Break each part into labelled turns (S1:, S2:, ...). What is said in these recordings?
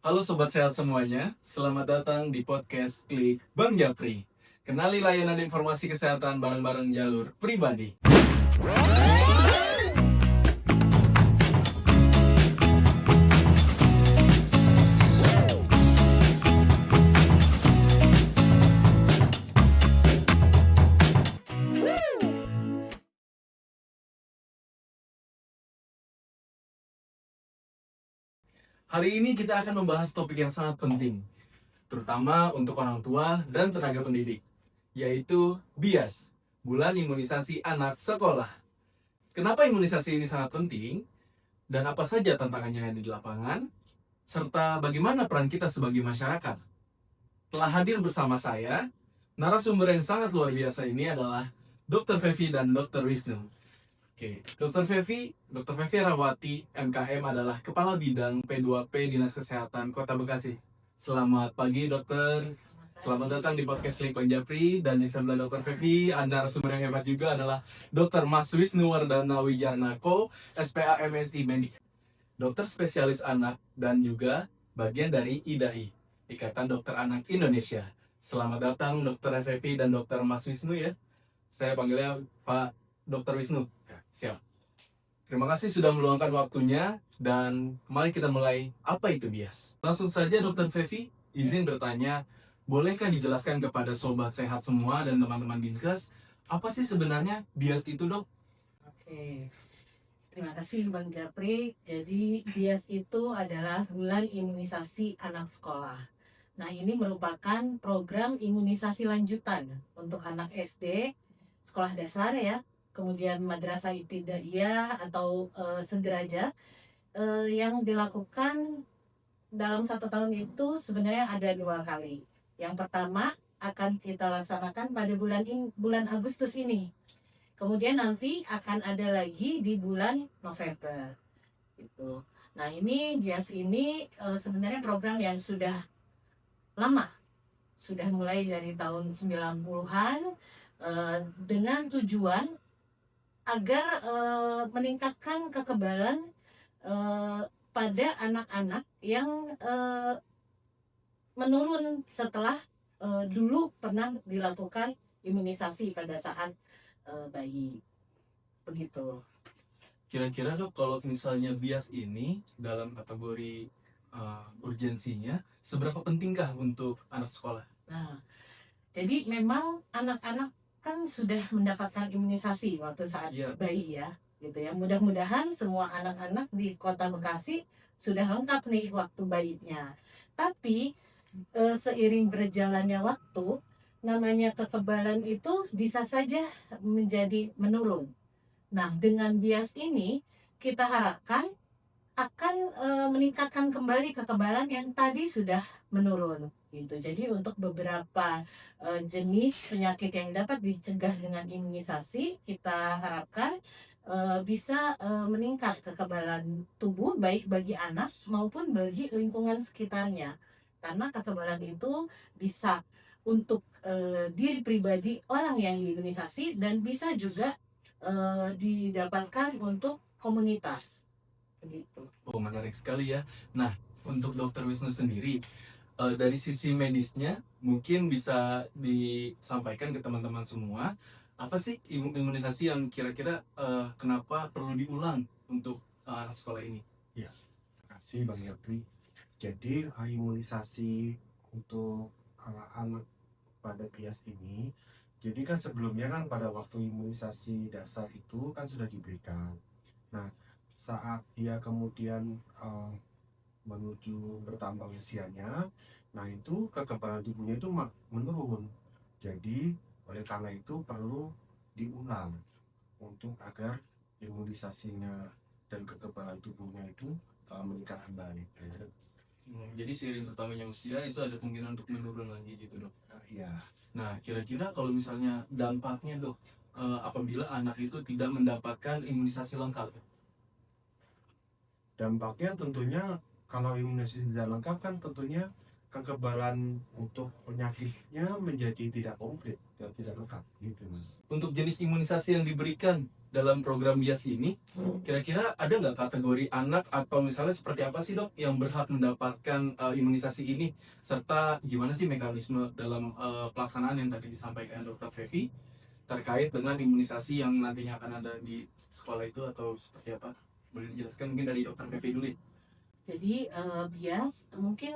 S1: Halo Sobat Sehat semuanya, selamat datang di podcast Klik Bang Japri. Kenali layanan informasi kesehatan bareng-bareng jalur pribadi. Hari ini kita akan membahas topik yang sangat penting, terutama untuk orang tua dan tenaga pendidik, yaitu BIAS, Bulan Imunisasi Anak Sekolah. Kenapa imunisasi ini sangat penting, dan apa saja tantangannya di lapangan, serta bagaimana peran kita sebagai masyarakat. Telah hadir bersama saya, narasumber yang sangat luar biasa ini adalah Dr. Fevi dan Dr. Wisnu. Oke, Dr. Fevi Rawati, MKM adalah Kepala Bidang P2P Dinas Kesehatan Kota Bekasi. Selamat pagi, Dokter. Selamat datang di podcast Link Bang Japri. Dan di sebelah Dr. Fevi, Anda narasumber yang hebat juga adalah Dr. Mas Wisnu Wardana Wijarnako, SPA MSI Medik. Dokter spesialis anak dan juga bagian dari IDAI, Ikatan Dokter Anak Indonesia. Selamat datang Dr. Fevi dan Dr. Mas Wisnu ya. Saya panggilnya Pak Dr. Wisnu. Siap. Terima kasih sudah meluangkan waktunya dan mari kita mulai apa itu BIAS. Langsung saja Dr. Fevi, izin bertanya, bolehkah dijelaskan kepada sobat sehat semua dan teman-teman Dinkes, apa sih sebenarnya BIAS itu, Dok?
S2: Oke, terima kasih Bang Japri. Jadi BIAS itu adalah Bulan Imunisasi Anak Sekolah. Nah, ini merupakan program imunisasi lanjutan untuk anak SD, sekolah dasar ya, kemudian madrasah ibtidaiyah atau sederajat yang dilakukan dalam 1 tahun itu sebenarnya ada 2 kali. Yang pertama akan kita laksanakan pada bulan Agustus ini. Kemudian nanti akan ada lagi di bulan November. Gitu. Nah, ini BIAS ini sebenarnya program yang sudah lama. Sudah mulai dari tahun 90-an dengan tujuan agar meningkatkan kekebalan pada anak-anak yang menurun setelah dulu pernah dilakukan imunisasi pada saat bayi. Begitu.
S1: Kira-kira Dok, kalau misalnya BIAS ini dalam kategori urgensinya, seberapa pentingkah untuk anak sekolah?
S2: Nah, jadi memang anak-anak kan sudah mendapatkan imunisasi waktu saat bayi ya, gitu ya. Mudah-mudahan semua anak-anak di Kota Bekasi sudah lengkap nih waktu bayinya. Tapi seiring berjalannya waktu, namanya kekebalan itu bisa saja menjadi menurun. Nah, dengan BIAS ini kita harapkan akan meningkatkan kembali kekebalan yang tadi sudah menurun gitu. Jadi untuk beberapa jenis penyakit yang dapat dicegah dengan imunisasi, kita harapkan bisa meningkat kekebalan tubuh baik bagi anak maupun bagi lingkungan sekitarnya. Karena kekebalan itu bisa untuk diri pribadi orang yang diimunisasi dan bisa juga didapatkan untuk komunitas. Begitu.
S1: Oh, menarik sekali ya. Nah, untuk Dr. Wisnu sendiri, dari sisi medisnya mungkin bisa disampaikan ke teman-teman semua, apa sih imunisasi yang kira-kira kenapa perlu diulang untuk anak sekolah ini?
S3: Ya, terima kasih Bang Yapri. Jadi imunisasi untuk anak pada BIAS ini, jadi kan sebelumnya kan pada waktu imunisasi dasar itu kan sudah diberikan. Nah, saat dia kemudian menuju bertambah usianya, nah itu kekebalan tubuhnya itu menurun. Jadi oleh karena itu perlu diulang untuk agar imunisasinya dan kekebalan tubuhnya itu meningkat kembali.
S1: Jadi seiring bertambahnya usia itu ada kemungkinan untuk menurun lagi gitu, Dok.
S3: Iya.
S1: Nah, kira-kira kalau misalnya dampaknya, Dok, apabila anak itu tidak mendapatkan imunisasi lengkap?
S3: Dampaknya tentunya kalau imunisasi tidak lengkap kan tentunya kekebalan untuk penyakitnya menjadi tidak komplit atau tidak lengkap gitu Mas.
S1: Untuk jenis imunisasi yang diberikan dalam program BIAS ini, kira-kira ada nggak kategori anak atau misalnya seperti apa sih dok yang berhak mendapatkan imunisasi ini? Serta gimana sih mekanisme dalam pelaksanaan yang tadi disampaikan dokter Fevi terkait dengan imunisasi yang nantinya akan ada di sekolah itu atau seperti apa? Boleh dijelaskan mungkin dari dokter Fevi dulu ya?
S2: Jadi bias mungkin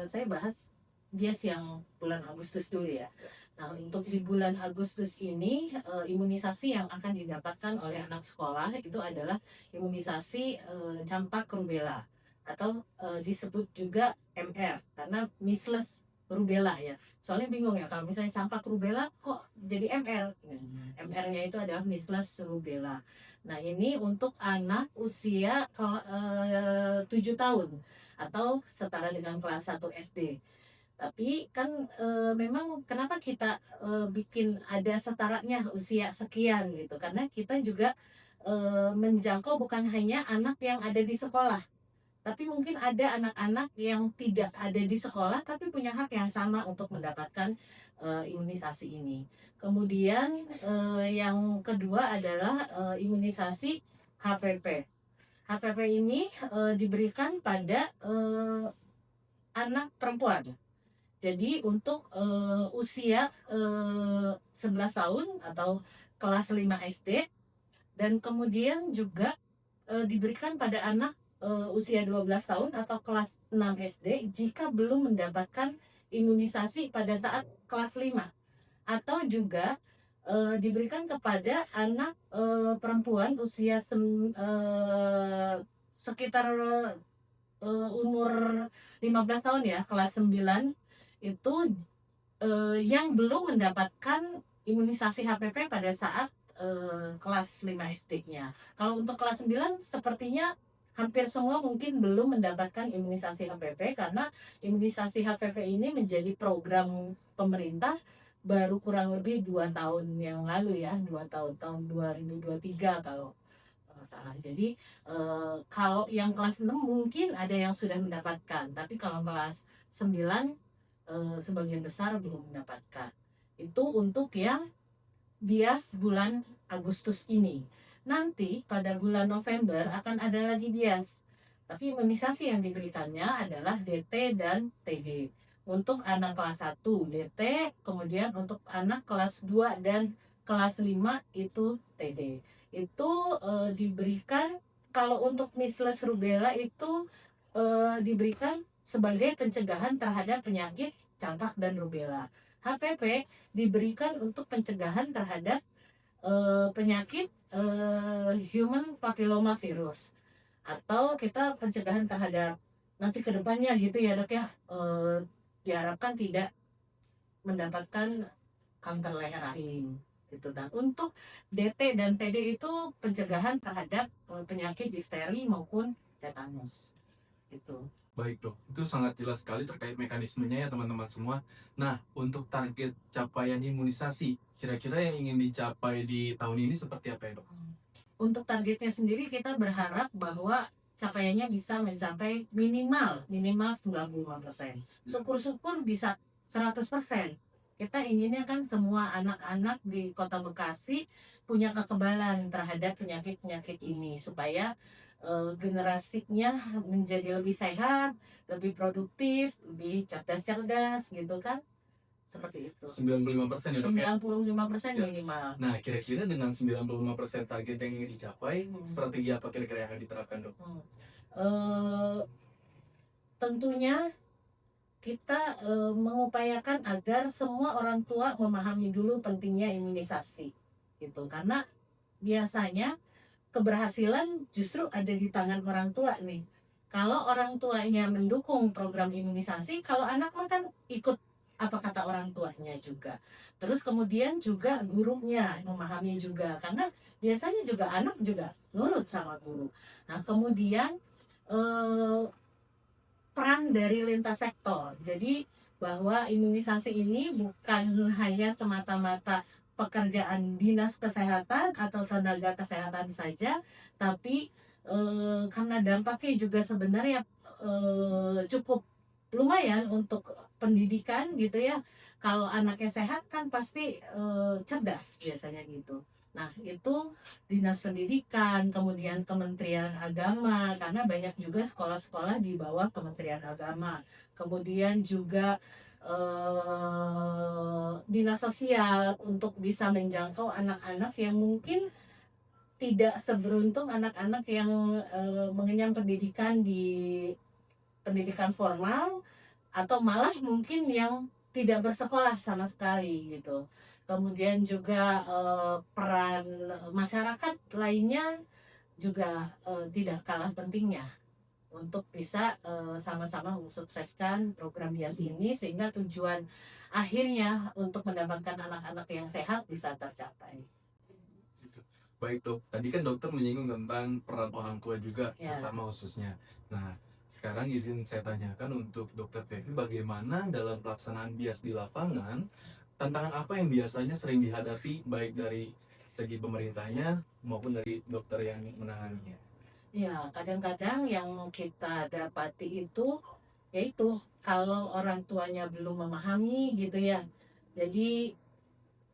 S2: saya bahas bias yang bulan Agustus dulu ya. Nah, untuk di bulan Agustus ini imunisasi yang akan didapatkan oleh anak sekolah itu adalah imunisasi campak rubella atau disebut juga MR karena measles rubella ya. Soalnya bingung ya kalau misalnya campak rubella kok jadi MR. MR-nya itu adalah measles rubella. Nah, ini untuk anak usia 7 tahun atau setara dengan kelas 1 SD. Tapi kan memang kenapa kita bikin ada setaranya usia sekian gitu? Karena kita juga menjangkau bukan hanya anak yang ada di sekolah, tapi mungkin ada anak-anak yang tidak ada di sekolah tapi punya hak yang sama untuk mendapatkan imunisasi ini. Kemudian yang kedua adalah imunisasi HPV. HPV ini diberikan pada anak perempuan. Jadi untuk usia 11 tahun atau kelas 5 SD dan kemudian juga diberikan pada anak usia 12 tahun atau kelas 6 SD jika belum mendapatkan imunisasi pada saat kelas 5 atau juga diberikan kepada anak perempuan usia sekitar umur 15 tahun ya, kelas 9 itu yang belum mendapatkan imunisasi HPV pada saat kelas 5 SD-nya. Kalau untuk kelas 9 sepertinya hampir semua mungkin belum mendapatkan imunisasi HPV karena imunisasi HPV ini menjadi program pemerintah baru kurang lebih 2 tahun yang lalu ya, 2 tahun 2023 kalau salah. Jadi kalau yang kelas 6 mungkin ada yang sudah mendapatkan, tapi kalau kelas 9 sebagian besar belum mendapatkan. Itu untuk yang bias bulan Agustus ini. Nanti pada bulan November akan ada lagi bias. Tapi imunisasi yang diberikannya adalah DT dan TD. Untuk anak kelas 1 DT, kemudian untuk anak kelas 2 dan kelas 5 itu TD. Itu diberikan kalau untuk measles rubella itu diberikan sebagai pencegahan terhadap penyakit campak dan rubella. HPV diberikan untuk pencegahan terhadap penyakit human papilloma virus atau kita pencegahan terhadap nanti kedepannya gitu ya dok ya, diharapkan tidak mendapatkan kanker leher rahim gitu. Dan untuk DT dan TD itu pencegahan terhadap penyakit difteri maupun tetanus itu.
S1: Baik dok, itu sangat jelas sekali terkait mekanismenya ya teman-teman semua. Nah, untuk target capaian imunisasi, kira-kira yang ingin dicapai di tahun ini seperti apa ya dok?
S2: Untuk targetnya sendiri kita berharap bahwa capaiannya bisa mencapai minimal 95%. Syukur-syukur bisa 100%. Kita inginnya kan semua anak-anak di Kota Bekasi punya kekebalan terhadap penyakit-penyakit ini supaya generasinya menjadi lebih sehat, lebih produktif, lebih cerdas-cerdas gitu kan. Seperti itu.
S1: 95% ya dok ya?
S2: 95% minimal.
S1: Nah, kira-kira dengan 95% target yang ingin dicapai, strategi apa kira-kira yang akan diterapkan dok?
S2: Tentunya kita mengupayakan agar semua orang tua memahami dulu pentingnya imunisasi gitu, karena biasanya keberhasilan justru ada di tangan orang tua nih. Kalau orang tuanya mendukung program imunisasi, kalau anak kan ikut apa kata orang tuanya juga. Terus kemudian juga gurunya memahami juga, karena biasanya juga anak juga nurut sama guru. Nah kemudian peran dari lintas sektor. Jadi bahwa imunisasi ini bukan hanya semata-mata pekerjaan dinas kesehatan atau tenaga kesehatan saja, tapi karena dampaknya juga sebenarnya cukup lumayan untuk pendidikan gitu ya. Kalau anaknya sehat kan pasti cerdas biasanya gitu. Nah, itu Dinas Pendidikan, kemudian Kementerian Agama, karena banyak juga sekolah-sekolah di bawah Kementerian Agama. Kemudian juga Dinas Sosial untuk bisa menjangkau anak-anak yang mungkin tidak seberuntung anak-anak yang mengenyam pendidikan di pendidikan formal, atau malah mungkin yang tidak bersekolah sama sekali gitu. Kemudian juga peran masyarakat lainnya juga tidak kalah pentingnya untuk bisa sama-sama mensukseskan program BIAS ini, sehingga tujuan akhirnya untuk mendapatkan anak-anak yang sehat bisa tercapai.
S1: Gitu. Baik dok, tadi kan dokter menyinggung tentang peran orang tua juga,
S2: Ya.
S1: terutama khususnya. Nah, sekarang izin saya tanyakan untuk dokter Fevi, bagaimana dalam pelaksanaan BIAS di lapangan, tantangan apa yang biasanya sering dihadapi baik dari segi pemerintahnya maupun dari dokter yang menanganinya?
S2: Ya, kadang-kadang yang kita dapati itu yaitu kalau orang tuanya belum memahami gitu ya. Jadi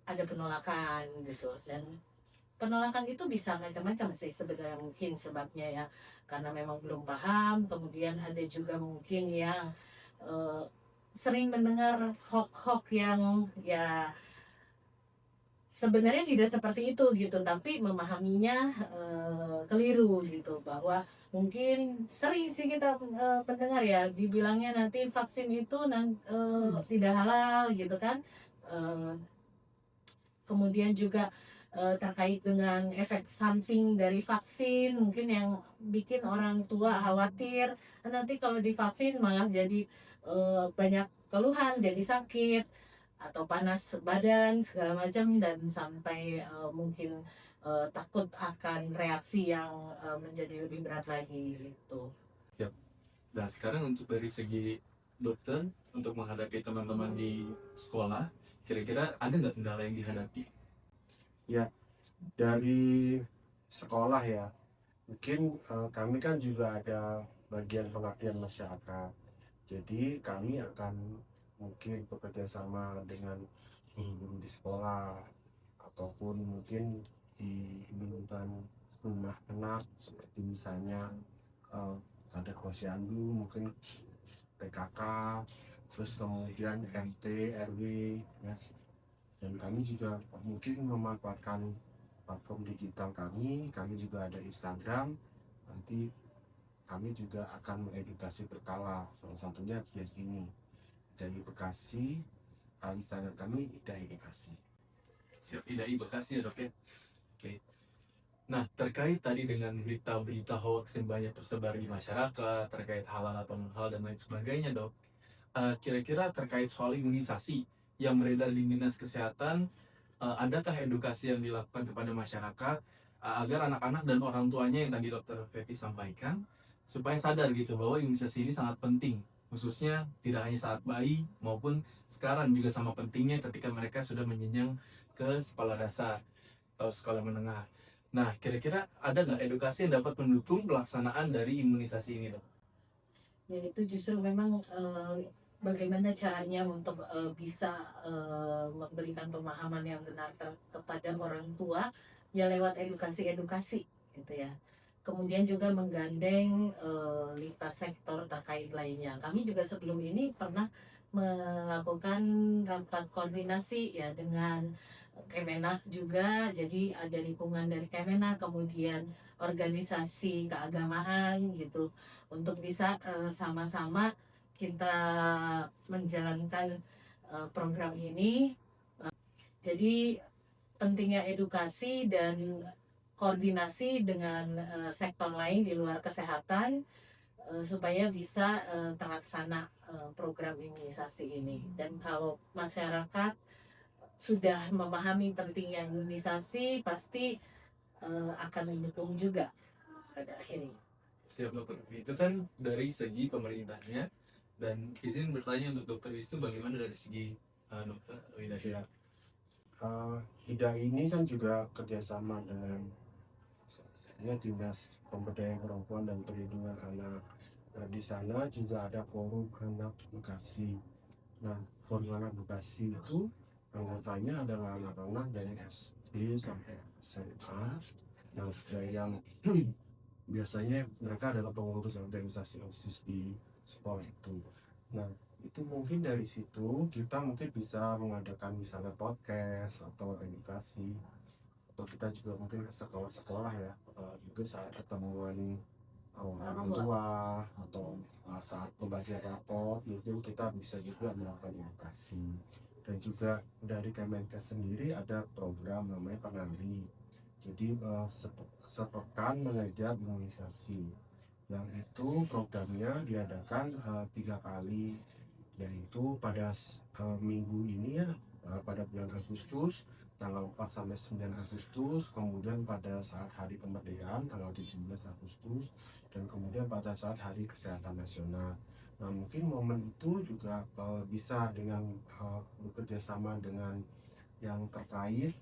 S2: ada penolakan gitu, dan penolakan itu bisa macam-macam sih sebenarnya, mungkin sebabnya ya karena memang belum paham. Kemudian ada juga mungkin yang eh, sering mendengar hoax-hoax yang ya sebenarnya tidak seperti itu gitu, tapi memahaminya keliru gitu, bahwa mungkin sering sih kita mendengar ya dibilangnya nanti vaksin itu tidak halal gitu kan. Eh, Kemudian juga terkait dengan efek samping dari vaksin, mungkin yang bikin orang tua khawatir nanti kalau divaksin malah jadi banyak keluhan, jadi sakit atau panas badan segala macam, dan sampai mungkin takut akan reaksi yang menjadi lebih berat lagi gitu.
S1: Siap. Nah, sekarang untuk dari segi dokter, untuk menghadapi teman-teman di sekolah, kira-kira ada nggak kendala yang dihadapi?
S3: Ya, dari sekolah ya, mungkin kami kan juga ada bagian pengabdian masyarakat. Jadi kami akan mungkin bekerja sama dengan guru-guru di sekolah, ataupun mungkin di lingkungan rumah anak, seperti misalnya eh, ada posyandu, mungkin PKK, terus kemudian RT, RW, ya. Dan kami juga mungkin memanfaatkan platform digital kami juga ada Instagram. Nanti kami juga akan mengedukasi berkala, salah satunya bias ini dari Bekasi. Instagram kami Ida Edukasi.
S1: Siap, IDAI Bekasi ya dok ya? Oke. Nah, terkait tadi dengan berita-berita hoax yang banyak tersebar di masyarakat, terkait halal atau non-halal dan lain sebagainya dok, kira-kira terkait soal imunisasi yang beredar di Dinas Kesehatan, adakah edukasi yang dilakukan kepada masyarakat agar anak-anak dan orang tuanya yang tadi dokter Fevi sampaikan, supaya sadar gitu bahwa imunisasi ini sangat penting, khususnya tidak hanya saat bayi maupun sekarang juga sama pentingnya ketika mereka sudah menjenjang ke sekolah dasar atau sekolah menengah. Nah, kira-kira ada nggak edukasi yang dapat mendukung pelaksanaan dari imunisasi ini dok?
S2: Ya itu justru memang bagaimana caranya untuk bisa memberikan pemahaman yang benar kepada orang tua ya lewat edukasi-edukasi gitu ya. Kemudian juga menggandeng lintas sektor terkait lainnya. Kami juga sebelum ini pernah melakukan rapat koordinasi ya dengan Kemenak juga. Jadi ada lingkungan dari Kemenak, kemudian organisasi keagamaan gitu, untuk bisa sama-sama kita menjalankan program ini. Jadi pentingnya edukasi dan koordinasi dengan sektor lain di luar kesehatan supaya bisa terlaksana program imunisasi ini. Dan kalau masyarakat sudah memahami pentingnya imunisasi, pasti akan mendukung juga pada akhirnya.
S1: Siap dokter. Itu kan dari segi pemerintahnya, dan izin bertanya untuk dokter Wisnu bagaimana dari segi dokter Widya?
S3: Ida ini kan juga kerjasama dengan Dinas Pemberdayaan Perempuan dan Perlindungan Anak. Nah, di sana juga ada forum anak Bekasi. Nah, forum anak Bekasi itu anggotanya adalah anak-anak dari SD sampai SMA. Nah, yang biasanya mereka adalah pengurus organisasi OSIS di sekolah itu. Nah, itu mungkin dari situ kita mungkin bisa mengadakan misalnya podcast atau edukasi, atau kita juga mungkin ke sekolah-sekolah ya, juga saat pertemuan orang tua atau saat pembagian rapor itu kita bisa juga melakukan edukasi. Dan juga dari Kemenkes sendiri ada program namanya Penari. Jadi sepekan mengejar imunisasi, yang itu programnya diadakan 3 kali, yaitu pada minggu ini ya, pada bulan Agustus tanggal 4 sampai 9 Agustus, kemudian pada saat hari kemerdekaan tanggal 17 Agustus, dan kemudian pada saat hari kesehatan nasional. Nah, mungkin momen itu juga bisa dengan bekerja sama dengan yang terkait,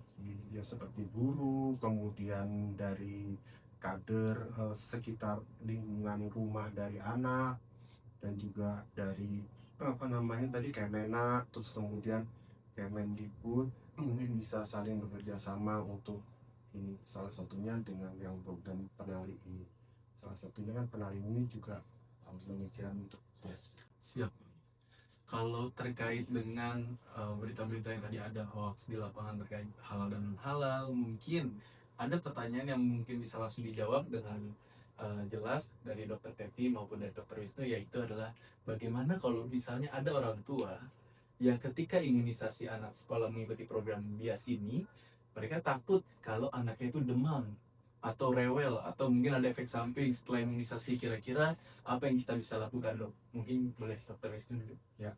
S3: ya seperti guru, kemudian dari kader sekitar lingkungan rumah dari anak, dan juga dari apa namanya tadi Kemenak, terus kemudian Kemendikbud, mungkin bisa saling bekerja sama untuk ini, salah satunya dengan yang program penari ini. Salah satunya kan penari ini juga mengejar untuk
S1: Siap. Kalau terkait dengan berita-berita yang tadi ada hoax di lapangan terkait halal dan halal, mungkin ada pertanyaan yang mungkin bisa langsung dijawab dengan jelas dari Dokter Tevi maupun dari Dokter Wisnu, yaitu adalah bagaimana kalau misalnya ada orang tua yang ketika imunisasi anak sekolah mengikuti program BIAS ini, mereka takut kalau anaknya itu demam atau rewel atau mungkin ada efek samping setelah imunisasi. Kira-kira apa yang kita bisa lakukan, Dok? Mungkin boleh Dokter Wisnu dulu.
S3: Ya,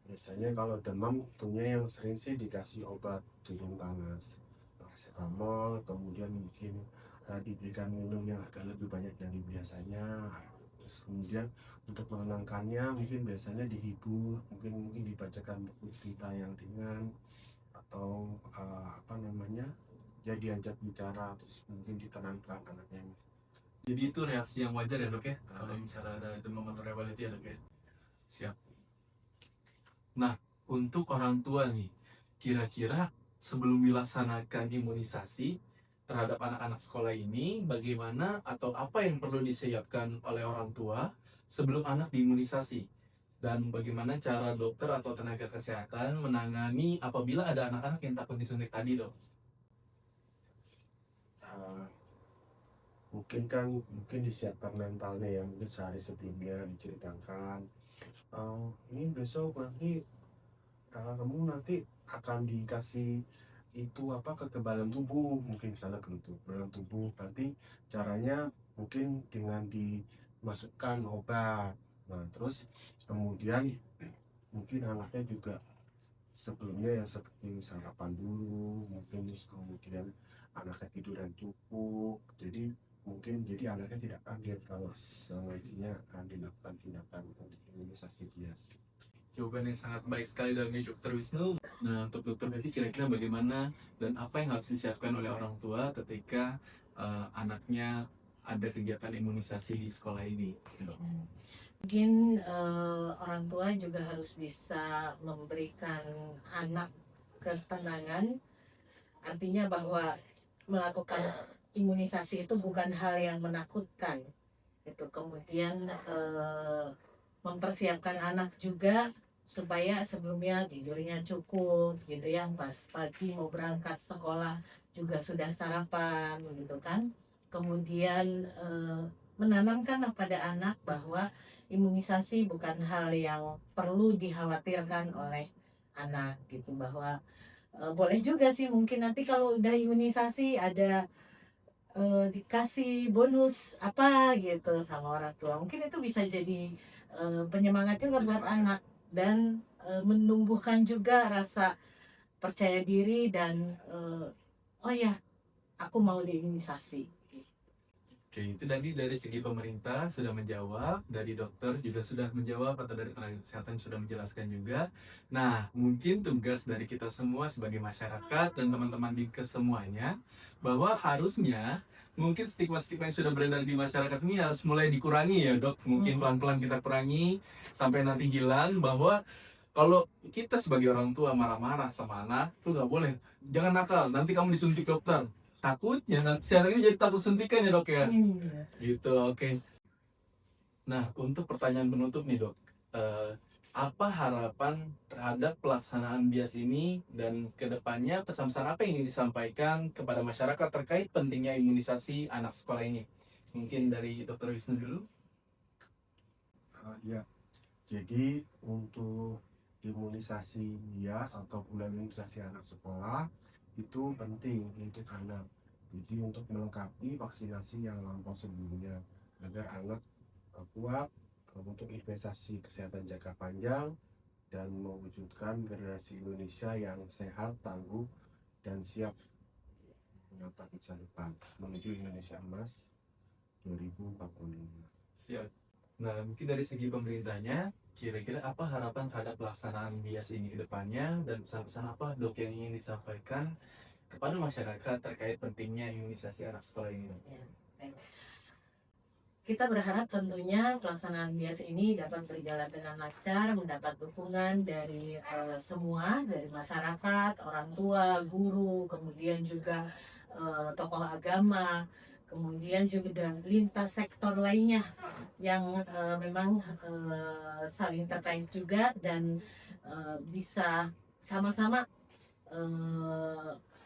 S3: biasanya kalau demam tentunya yang sering sih dikasih obat turun panas, paracetamol, kemudian mungkin diberikan minum yang agak lebih banyak dari biasanya. Terus kemudian untuk menenangkannya mungkin biasanya dihibur, mungkin dibacakan buku cerita yang ringan, atau apa namanya, ya diajak bicara, terus mungkin ditenangkan anaknya.
S1: Jadi itu reaksi yang wajar ya, Dok ya, kalau misalnya ada demam atau rewel itu ya, Dok ya. Siap. Nah, untuk orang tua nih, kira-kira sebelum dilaksanakan imunisasi terhadap anak-anak sekolah ini, bagaimana atau apa yang perlu disiapkan oleh orang tua sebelum anak diimunisasi? Dan bagaimana cara dokter atau tenaga kesehatan menangani apabila ada anak-anak yang takut disuntik tadi, Dok?
S3: Mungkin disiapkan mentalnya ya, mungkin sehari sebelumnya diceritakan, ini besok nanti kamu nanti akan dikasih itu apa, kekebalan tubuh, mungkin misalnya begitu, kekebalan tubuh nanti caranya mungkin dengan dimasukkan obat. Nah, terus kemudian mungkin anaknya juga sebelumnya ya seperti sarapan dulu, mungkin terus kemudian anaknya tidur yang cukup, jadi anaknya tidak kaget kalau selanjutnya akan dilakukan tindakan untuk imunisasi bias.
S1: Jawaban yang sangat baik sekali dari Dokter Wisnu. Nah, untuk Dokter Devi, kira-kira bagaimana dan apa yang harus disiapkan oleh orang tua ketika anaknya ada kegiatan imunisasi di sekolah ini?
S2: Mungkin orang tua juga harus bisa memberikan anak ketenangan, artinya bahwa melakukan imunisasi itu bukan hal yang menakutkan. Itu kemudian mempersiapkan anak juga supaya sebelumnya tidurnya cukup gitu ya, pas pagi mau berangkat sekolah juga sudah sarapan gitu kan. Kemudian menanamkan pada anak bahwa imunisasi bukan hal yang perlu dikhawatirkan oleh anak gitu, bahwa boleh juga sih mungkin nanti kalau udah imunisasi ada dikasih bonus apa gitu sama orang tua, mungkin itu bisa jadi penyemangat juga buat anak, dan menumbuhkan juga rasa percaya diri dan oh ya aku mau diimunisasi.
S1: Oke, itu tadi dari segi pemerintah sudah menjawab, dari dokter juga sudah menjawab, atau dari tenaga kesehatan sudah menjelaskan juga. Nah, mungkin tugas dari kita semua sebagai masyarakat dan teman-teman di kesemuanya, bahwa harusnya mungkin stigma-stigma yang sudah beredar di masyarakat ini harus mulai dikurangi ya dok. Mungkin pelan-pelan kita kurangi sampai nanti hilang, bahwa kalau kita sebagai orang tua marah-marah sama anak tuh nggak boleh, jangan nakal, nanti kamu disuntik dokter. Takutnya nanti si anak ini jadi takut suntikan ya dok ya. Gitu, oke. Nah, untuk pertanyaan penutup nih dok, apa harapan terhadap pelaksanaan BIAS ini, dan kedepannya pesan-pesan apa yang ingin disampaikan kepada masyarakat terkait pentingnya imunisasi anak sekolah ini? Mungkin dari Dr. Wisnu dulu.
S3: Ya, jadi untuk imunisasi BIAS atau bulan imunisasi anak sekolah itu penting untuk anak. Jadi untuk melengkapi vaksinasi yang lampau sebelumnya agar anak kuat untuk investasi kesehatan jangka panjang dan mewujudkan generasi Indonesia yang sehat, tangguh, dan siap menatap masa depan menuju Indonesia Emas 2045.
S1: Siap. Nah, mungkin dari segi pemerintahnya, kira-kira apa harapan terhadap pelaksanaan BIAS ini ke depannya, dan pesan-pesan apa dok yang ingin disampaikan kepada masyarakat terkait pentingnya imunisasi anak sekolah ini?
S2: Kita berharap tentunya pelaksanaan BIAS ini dapat berjalan dengan lancar, mendapat dukungan dari semua, dari masyarakat, orang tua, guru, kemudian juga tokoh agama, kemudian juga lintas sektor lainnya yang memang saling terkait juga, dan bisa sama-sama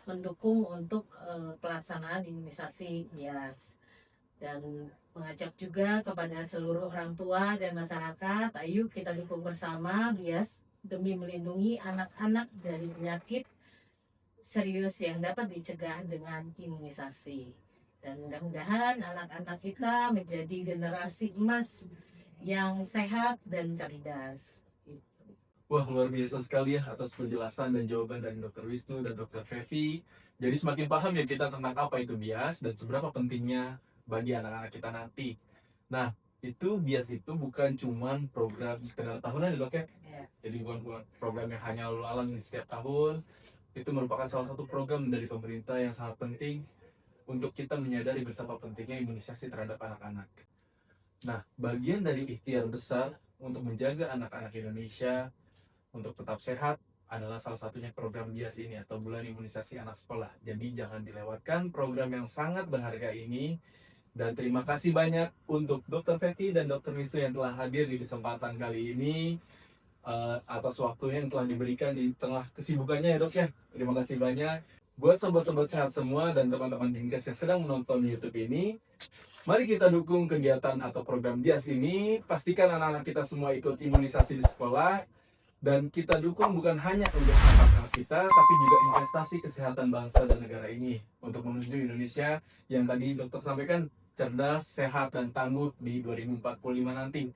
S2: mendukung untuk pelaksanaan imunisasi BIAS. Dan mengajak juga kepada seluruh orang tua dan masyarakat, ayo kita dukung bersama BIAS demi melindungi anak-anak dari penyakit serius yang dapat dicegah dengan imunisasi. Dan mudah-mudahan anak-anak kita menjadi generasi emas yang sehat dan cerdas.
S1: Wah, luar biasa sekali ya atas penjelasan dan jawaban dari Dr. Wisnu dan Dr. Fevi. Jadi semakin paham ya kita tentang apa itu BIAS dan seberapa pentingnya bagi anak-anak kita nanti. Nah, itu BIAS itu bukan cuman program sekedar tahunan ya dok ya. Jadi bukan program yang hanya lalu lalang di setiap tahun. Itu merupakan salah satu program dari pemerintah yang sangat penting untuk kita menyadari betapa pentingnya imunisasi terhadap anak-anak. Nah, bagian dari ikhtiar besar untuk menjaga anak-anak Indonesia untuk tetap sehat adalah salah satunya program BIAS ini atau bulan imunisasi anak sekolah. Jadi jangan dilewatkan program yang sangat berharga ini. Dan terima kasih banyak untuk Dr. Fevi dan Dr. Wisnu yang telah hadir di kesempatan kali ini, atas waktunya yang telah diberikan di tengah kesibukannya ya dok ya. Terima kasih banyak. Buat sobat-sobat sehat semua dan teman-teman Dinkes yang sedang menonton YouTube ini, mari kita dukung kegiatan atau program BIAS ini. Pastikan anak-anak kita semua ikut imunisasi di sekolah. Dan kita dukung bukan hanya untuk anak-anak kita, tapi juga investasi kesehatan bangsa dan negara ini untuk menuju Indonesia yang tadi dokter sampaikan cerdas, sehat, dan tangguh di 2045 nanti.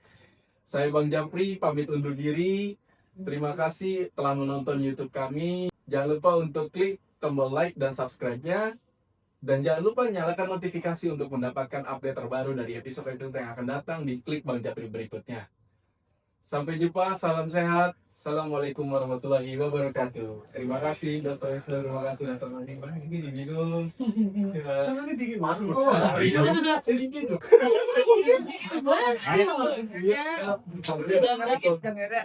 S1: Saya Bang Japri pamit undur diri. Terima kasih telah menonton YouTube kami. Jangan lupa untuk klik tombol like dan subscribe-nya. Dan jangan lupa nyalakan notifikasi untuk mendapatkan update terbaru dari episode-episode yang akan datang di Klik Bang Japri berikutnya. Sampai jumpa, salam sehat. Assalamualaikum warahmatullahi wabarakatuh. Terima kasih Dr. Wisnu, terima kasih Dr. Mani. Ini bingung. Silakan.
S3: Ini dingin masuk.
S1: Sedikit dong.
S2: Sudah berakhir kamera.